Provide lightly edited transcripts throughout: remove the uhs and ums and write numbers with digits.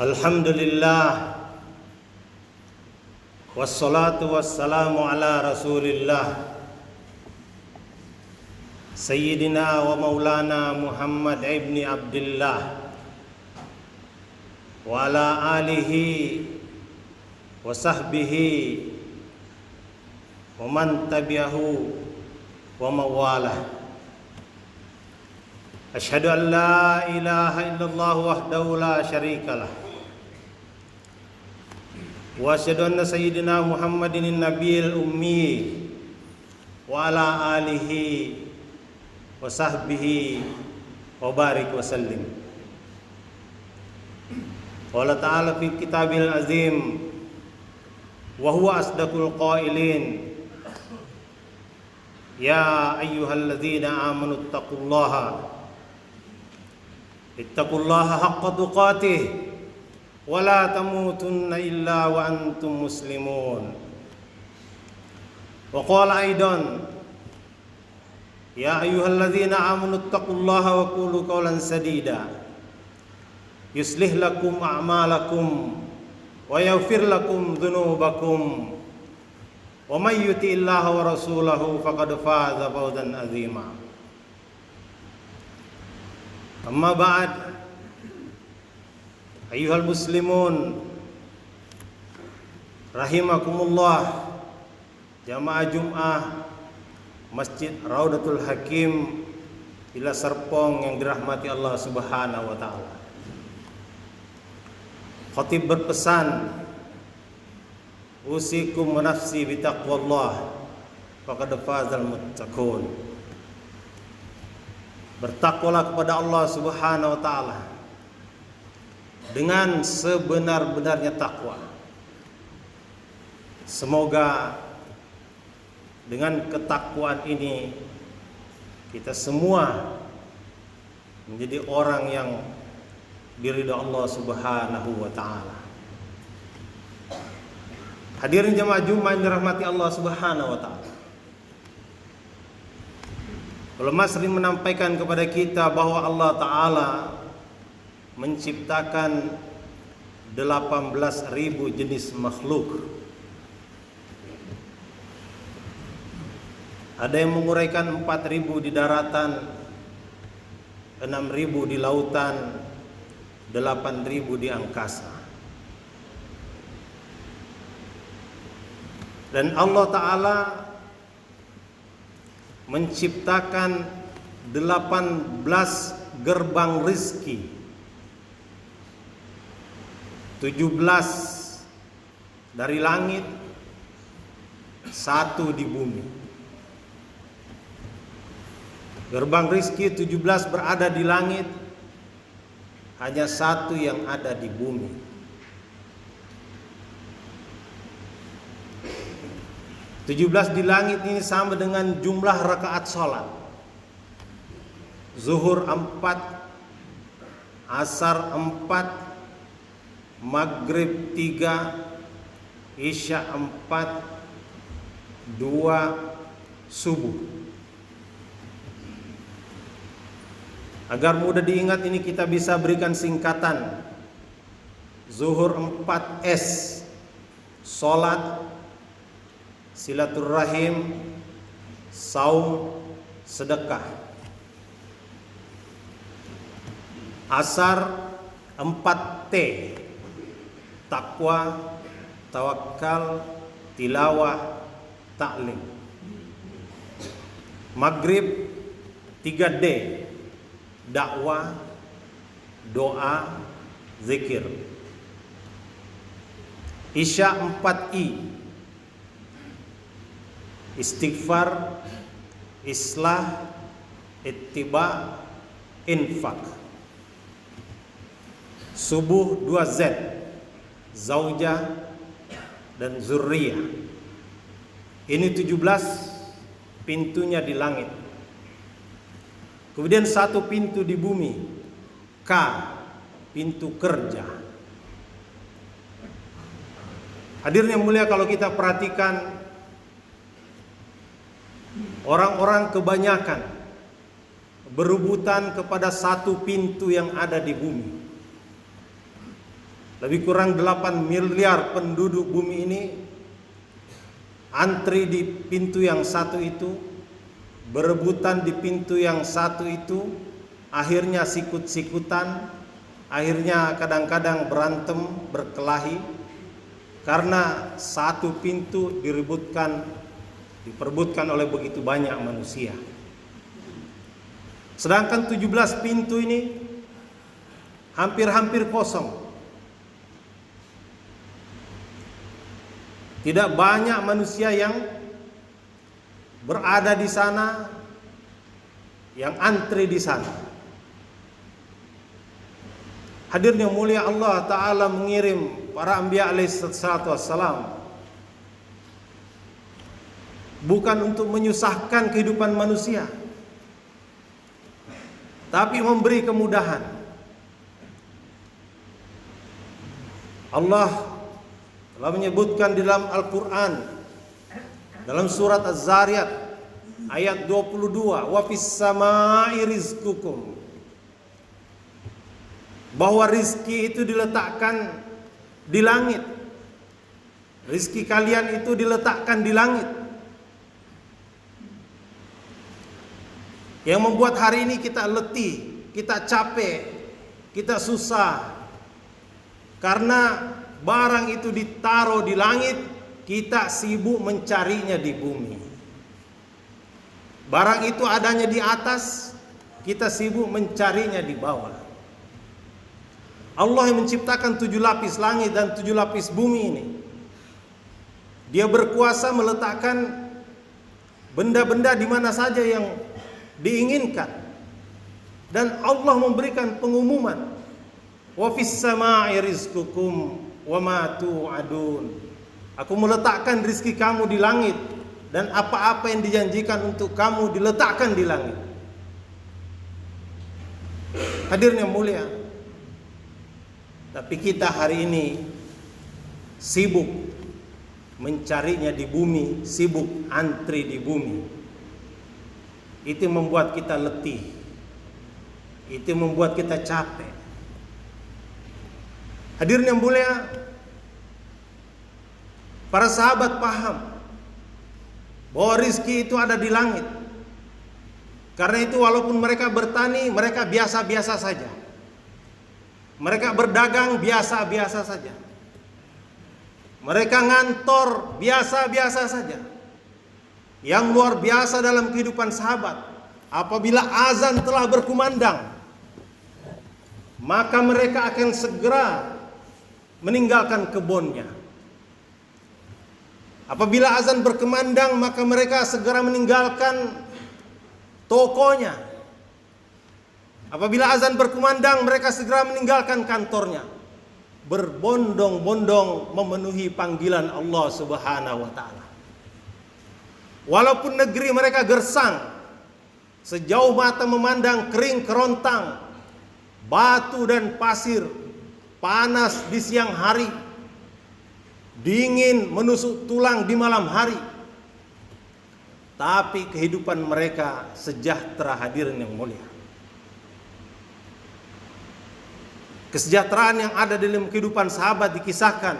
Alhamdulillah, wassalatu wassalamu ala rasulillah Sayyidina wa maulana Muhammad ibni Abdullah wa ala alihi wa sahbihi wa man tabi'ahu wa mawalah. Asyhadu an la ilaha illallah wahdahu la syarikalah wa asyhadu anna sayyidina Muhammadin nabiyil ummi wa ala alihi wa sahbihi wa barik wa sallim. Qala ta'ala fi kitabil azim wa huwa asdaqul qailin ya ayyuhalladzina amanu ittaqullaha haqqa tuqatih wa la tamutunna illa wa antum muslimun. Wa qala aidan ya ayyuhalladzina amanu ittaqullaha wa qulu qawlan sadida yuslih lakum a'malakum wa yaghfir lakum dhunubakum wa may yuti'illaha wa rasulahu faqad faza fawzan 'azima. Amma ba'd, ayyuhal muslimun rahimakumullah, jamaah Jum'ah Masjid Raudatul Hakim Ila Serpong yang dirahmati Allah Subhanahu wa taala. Khatib berpesan, usikum wa nafsi bitaqwallah faqad fazal muttaqun. Bertakwalah kepada Allah Subhanahu wa taala dengan sebenar-benarnya takwa. Semoga dengan ketakwaan ini kita semua menjadi orang yang diridha Allah Subhanahu wa taala. Hadirin jamaah Jumat yang dirahmati Allah Subhanahu wa taala. Ulama sering menampaikan kepada kita bahwa Allah Ta'ala menciptakan 18.000 jenis makhluk. Ada yang menguraikan 4.000 di daratan, 6.000 di lautan, 8.000 di angkasa. Dan Allah Ta'ala menciptakan 18 gerbang rizki, 17 dari langit, 1 di bumi. Gerbang rizki 17 berada di langit, hanya 1 yang ada di bumi. 17 di langit ini sama dengan jumlah rakaat salat. Zuhur 4, Asar 4, Maghrib 3, Isya 4, 2, Subuh. Agar mudah diingat ini kita bisa berikan singkatan. Zuhur 4S, salat, silaturrahim, saum, sedekah. Asar 4T, takwa, tawakal, tilawah, ta'lim. Maghrib 3D, dakwah, doa, zikir. Isya 4I, istighfar, islah, ittiba, infak. Subuh 2Z, zaujah dan zurriyah. Ini 17 pintunya di langit. Kemudian 1 pintu di bumi, K, pintu kerja. Hadirin yang mulia, kalau kita perhatikan, orang-orang kebanyakan berebutan kepada 1 pintu yang ada di bumi. lebih kurang 8 miliar penduduk bumi ini antri di pintu yang satu itu, berebutan di pintu yang satu itu, akhirnya sikut-sikutan, akhirnya kadang-kadang berantem, berkelahi, karena satu pintu diperebutkan oleh begitu banyak manusia. Sedangkan 17 pintu ini hampir-hampir kosong. Tidak banyak manusia yang berada di sana, yang antri di sana. Hadirin yang mulia, Allah Ta'ala mengirim para anbiya alaihissalatu wassalam bukan untuk menyusahkan kehidupan manusia, tapi memberi kemudahan. Allah telah menyebutkan di dalam Al-Quran, dalam surat Az-Zariyat ayat 22, wa fis samai rizqukum, bahwa rizki itu diletakkan di langit. Rizki kalian itu diletakkan di langit. Yang membuat hari ini kita letih, kita capek, kita susah, karena barang itu ditaruh di langit, kita sibuk mencarinya di bumi. Barang itu adanya di atas, kita sibuk mencarinya di bawah. Allah yang menciptakan 7 lapis langit dan 7 lapis bumi ini, Dia berkuasa meletakkan benda-benda di mana saja yang diinginkan. Dan Allah memberikan pengumuman, wa fis samai rizqukum wa ma tu'adun. Aku meletakkan rizki kamu di langit, dan apa-apa yang dijanjikan untuk kamu diletakkan di langit. Hadirin yang mulia, tapi kita hari ini sibuk mencarinya di bumi, sibuk antri di bumi. Itu membuat kita letih, itu membuat kita capek. Hadirin yang mulia, para sahabat paham bahwa rizki itu ada di langit. Karena itu walaupun mereka bertani, mereka biasa-biasa saja. Mereka berdagang biasa-biasa saja. Mereka ngantor biasa-biasa saja. Yang luar biasa dalam kehidupan sahabat, apabila azan telah berkumandang, maka mereka akan segera meninggalkan kebunnya. Apabila azan berkumandang, maka mereka segera meninggalkan tokonya. Apabila azan berkumandang, mereka segera meninggalkan kantornya, berbondong-bondong memenuhi panggilan Allah Subhanahu wa ta'ala. Walaupun negeri mereka gersang, sejauh mata memandang kering kerontang, batu dan pasir, panas di siang hari, dingin menusuk tulang di malam hari, tapi kehidupan mereka sejahtera. Hadirin yang mulia, kesejahteraan yang ada dalam kehidupan sahabat dikisahkan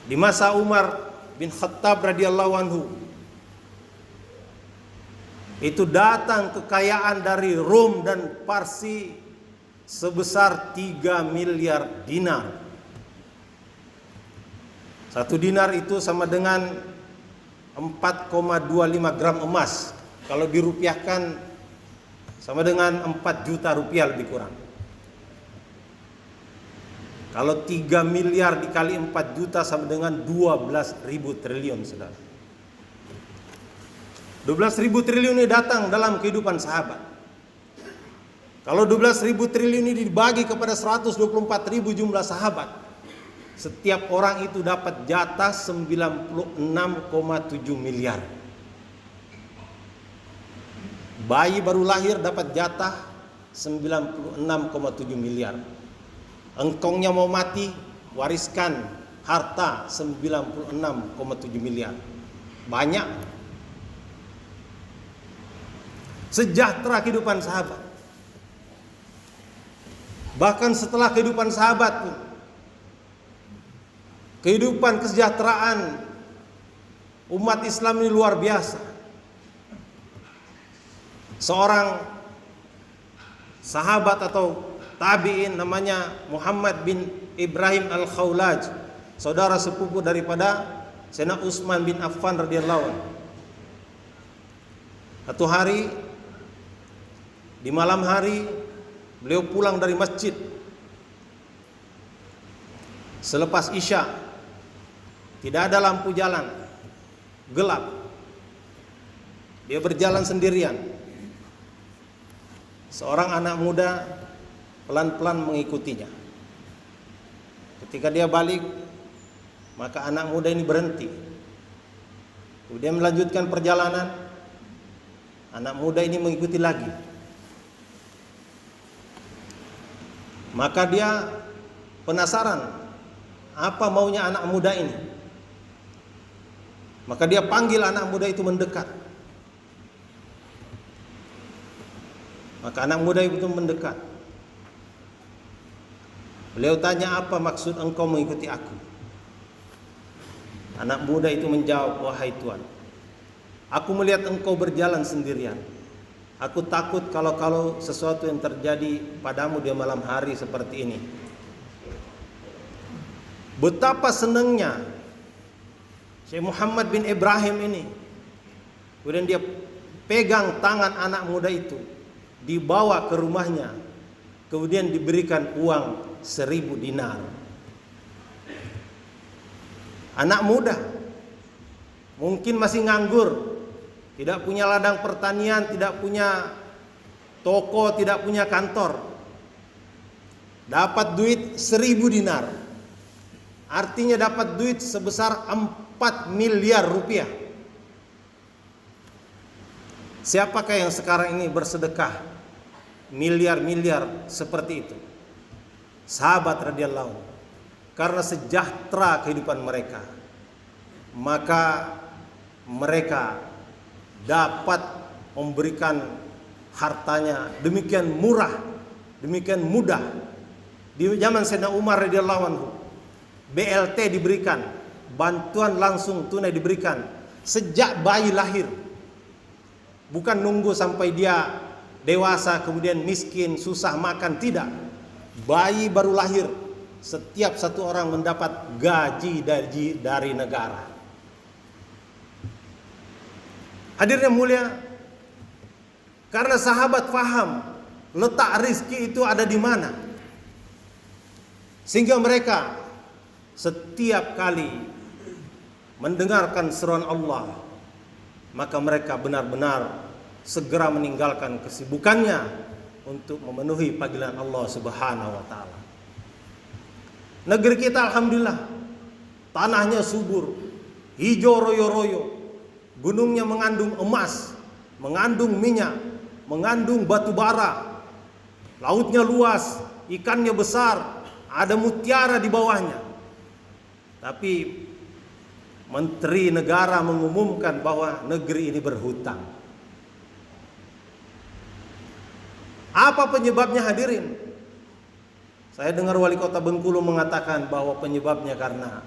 di masa Umar bin Khattab radhiyallahu anhu. Itu datang kekayaan dari Rom dan Parsi sebesar 3 miliar dinar. 1 dinar itu sama dengan 4,25 gram emas. Kalau dirupiahkan sama dengan 4 juta rupiah lebih kurang. Kalau 3 miliar dikali 4 juta sama dengan 12.000 triliun, saudara. 12.000 triliun ini datang dalam kehidupan sahabat. Kalau 12.000 triliun ini dibagi kepada 124.000 jumlah sahabat, setiap orang itu dapat jatah 96,7 miliar. Bayi baru lahir dapat jatah 96,7 miliar. Engkongnya mau mati, wariskan harta 96,7 miliar. Banyak. Sejahtera kehidupan sahabat. Bahkan setelah kehidupan sahabat pun, kehidupan kesejahteraan umat Islam ini luar biasa. Seorang sahabat atau tabi'in namanya Muhammad bin Ibrahim Al-Khawlaj, saudara sepupu daripada Sayyidina Utsman bin Affan radhiyallahu anhu. Satu hari, di malam hari, beliau pulang dari masjid selepas Isya. Tidak ada lampu jalan, gelap. Dia berjalan sendirian. Seorang anak muda pelan-pelan mengikutinya. Ketika dia balik, maka anak muda ini berhenti. Kemudian melanjutkan perjalanan. Anak muda ini mengikuti lagi. Maka dia penasaran, apa maunya anak muda ini. Maka dia panggil anak muda itu mendekat. Maka anak muda itu mendekat. Beliau tanya, apa maksud engkau mengikuti aku? Anak muda itu menjawab, wahai Tuan, aku melihat engkau berjalan sendirian. Aku takut kalau sesuatu yang terjadi padamu di malam hari seperti ini. Betapa senangnya Syekh Muhammad bin Ibrahim ini. Kemudian dia pegang tangan anak muda itu, dibawa ke rumahnya, kemudian diberikan uang 1000 dinar. Anak muda mungkin masih nganggur, tidak punya ladang pertanian, tidak punya toko, tidak punya kantor. Dapat duit 1000 dinar. Artinya dapat duit sebesar 4 miliar rupiah. Siapakah yang sekarang ini bersedekah miliar-miliar seperti itu? Sahabat radhiyallahu anhu. Karena sejahtera kehidupan mereka, maka mereka dapat memberikan hartanya demikian murah, demikian mudah. Di zaman Sayyidina Umar radhiyallahu anhu, BLT diberikan, bantuan langsung tunai diberikan sejak bayi lahir. Bukan nunggu sampai dia dewasa kemudian miskin, susah makan, tidak. Bayi baru lahir, setiap satu orang mendapat gaji dari negara. Hadirin yang mulia, karena sahabat faham letak rizki itu ada di mana, sehingga mereka setiap kali mendengarkan seruan Allah, maka mereka benar-benar segera meninggalkan kesibukannya untuk memenuhi panggilan Allah Subhanahu wa taala. Negeri kita alhamdulillah tanahnya subur, hijau royo-royo, gunungnya mengandung emas, mengandung minyak, mengandung batu bara, lautnya luas, ikannya besar, ada mutiara di bawahnya. Tapi menteri negara mengumumkan bahwa negeri ini berhutang. Apa penyebabnya hadirin? Saya dengar wali kota Bengkulu mengatakan bahwa penyebabnya karena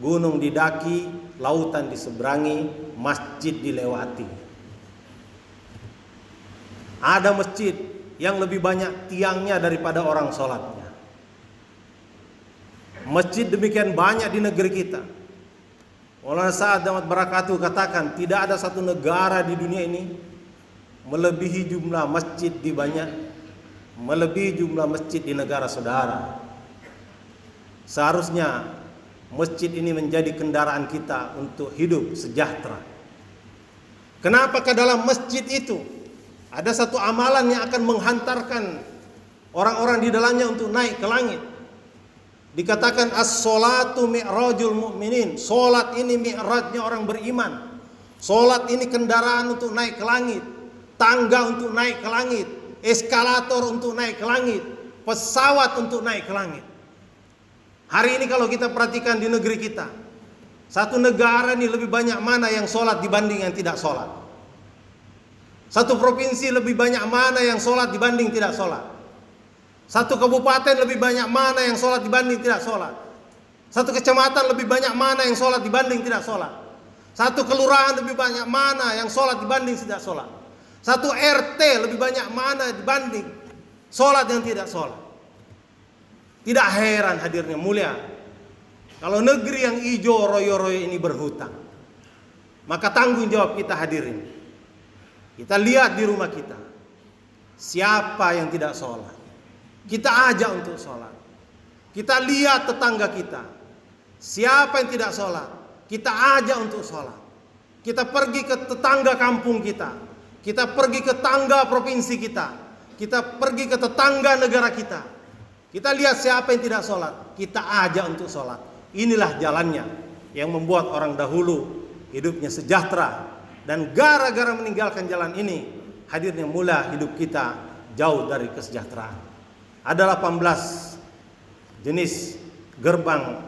gunung didaki, lautan diseberangi, masjid dilewati. Ada masjid yang lebih banyak tiangnya daripada orang sholatnya. Masjid demikian banyak di negeri kita. Maulana Sa'ad Damat Barakatuh katakan, tidak ada satu negara di dunia ini melebihi jumlah masjid melebihi jumlah masjid di negara saudara. Seharusnya masjid ini menjadi kendaraan kita untuk hidup sejahtera. Kenapa ke dalam masjid itu ada satu amalan yang akan menghantarkan orang-orang di dalamnya untuk naik ke langit. Dikatakan as-sholatu mi'rajul mu'minin. Solat ini mi'rajnya orang beriman. Solat ini kendaraan untuk naik ke langit, tangga untuk naik ke langit, eskalator untuk naik ke langit, pesawat untuk naik ke langit. Hari ini kalau kita perhatikan di negeri kita, satu negara ini lebih banyak mana yang sholat dibanding yang tidak sholat. Satu provinsi lebih banyak mana yang sholat dibanding tidak sholat. Satu kabupaten lebih banyak mana yang sholat dibanding tidak sholat. Satu kecamatan lebih banyak mana yang sholat dibanding tidak sholat. Satu kelurahan lebih banyak mana yang sholat dibanding tidak sholat. Satu RT lebih banyak mana dibanding sholat yang tidak sholat. Tidak heran hadirnya mulia kalau negeri yang hijau royo-royo ini berhutang. Maka tanggung jawab kita hadirin. Kita lihat di rumah kita, siapa yang tidak sholat, kita ajak untuk sholat. Kita lihat tetangga kita, siapa yang tidak sholat, kita ajak untuk sholat. Kita pergi ke tetangga kampung kita, kita pergi ke tetangga provinsi kita pergi ke tetangga negara kita. Kita lihat siapa yang tidak sholat, kita ajak untuk sholat. Inilah jalannya yang membuat orang dahulu hidupnya sejahtera. Dan gara-gara meninggalkan jalan ini, hadirnya mula hidup kita jauh dari kesejahteraan. Ada 18 jenis gerbang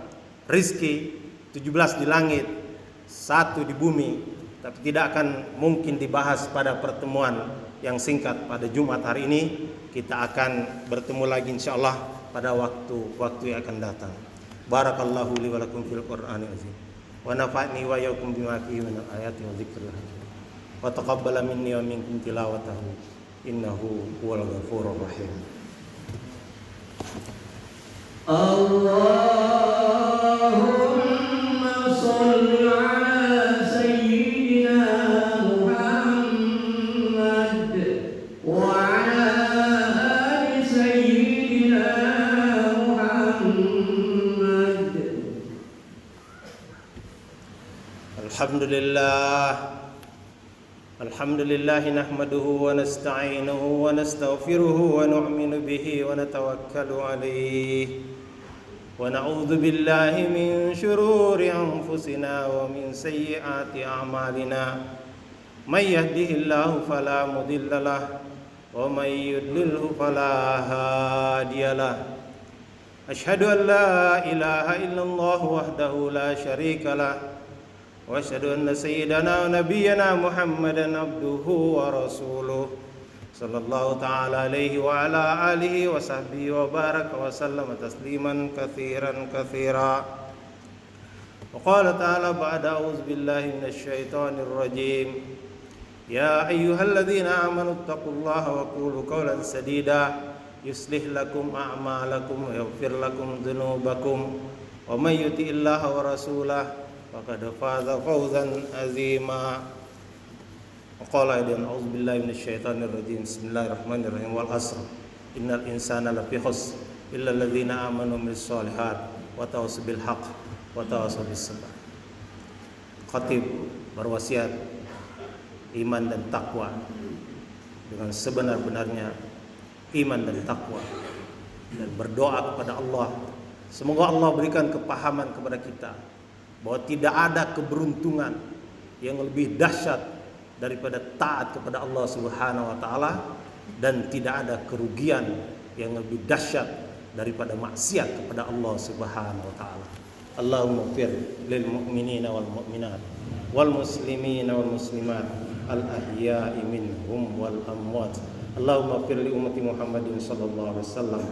rizki, 17 di langit, 1 di bumi. Tapi tidak akan mungkin dibahas pada pertemuan yang singkat pada Jumat hari ini. Kita akan bertemu lagi insyaallah pada waktu yang akan datang. Barakallahu li wa lakum fil Qur'anil azim. Wa nafa'ni wa iyyakum bima fihi min ayati wa dzikril hakim. Wa taqabbala minni wa minkum tilawatahu innahu huwal ghafurur rahim. Allahumma shalli ala sayyidina Muhammad wa ala ali sayyidina Muhammad. Alhamdulillah nahmaduhu wa nasta'inuhu wa nastaghfiruhu wa nu'minu bihi wa natawakkalu alayhi wa na'udzu billahi min shururi anfusina wa min sayyiati a'malina may yahdihillahu fala mudilla lahu wa may yudlilhu fala hadiyalah. Ashhadu an la ilaha illallah wahdahu la syarika lahu wa asyhadu anna sayyidana wa nabiyyana Muhammadan abduhu wa rasuluh sallallahu ta'ala alaihi wa ala alihi wa sahbihi wa baraka wa sallama tasliman katsiran katsira. Wa qala ta'ala ba'da a'udzu billahi minasy syaithanir rajim. Ya ayyuhalladzina amanu taqullaha wa qulu qawlan sadida yuslih lakum a'malakum wa yaghfir lakum dzunubakum wa may yuti'illaha wa rasulahu faqad faza fawzan azima. Qala aidan a'udzu billahi minasyaitonir rajim. Bismillahirrahmanirrahim. Wal 'asr innal insana lafi khusr illa alladzina amanu wa 'amilus shalihat wa tawassaw bil haqq wa tawassaw bis sabr. Khatib berwasiat iman dan takwa dengan sebenar-benarnya iman dan takwa, dan berdoa kepada Allah semoga Allah berikan kepahaman kepada kita bahwa tidak ada keberuntungan yang lebih dahsyat daripada taat kepada Allah Subhanahu wa taala, dan tidak ada kerugian yang lebih dahsyat daripada maksiat kepada Allah Subhanahu wa taala. Allahumma fir lil mu'minina wal mu'minat wal muslimina wal muslimat al ahya'i minhum wal amwat. Allahumma fir li ummati Muhammadin sallallahu alaihi wasallam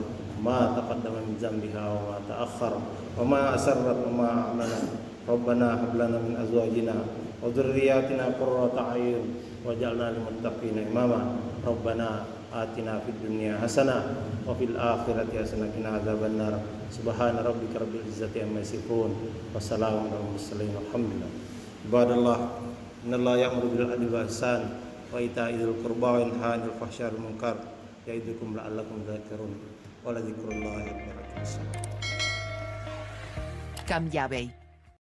ma taqaddama min dzambiha wa ma ta'akhkhara wa ma asarrat wa ma a'lana. Rabbana hab lana min azwajina wa dhurriyyatina qurrata a'yun waj'alna lil muttaqina imama. Rabbana atina fid dunya hasanah wa fil akhirati hasanah wa qina adzabannar. Subhana rabbika rabbil izzati amma yasifun wa salamun alal mursalin walhamdulillah. Ibadallah, innallaha ya'muru bil 'adli wal ihsan wa ita'i dzil qurba wa yanha 'anil fahsya'i wal munkar ya'idukum la'allakum tadhakkarun wa la dzikrullahi akbar. Cambiabei.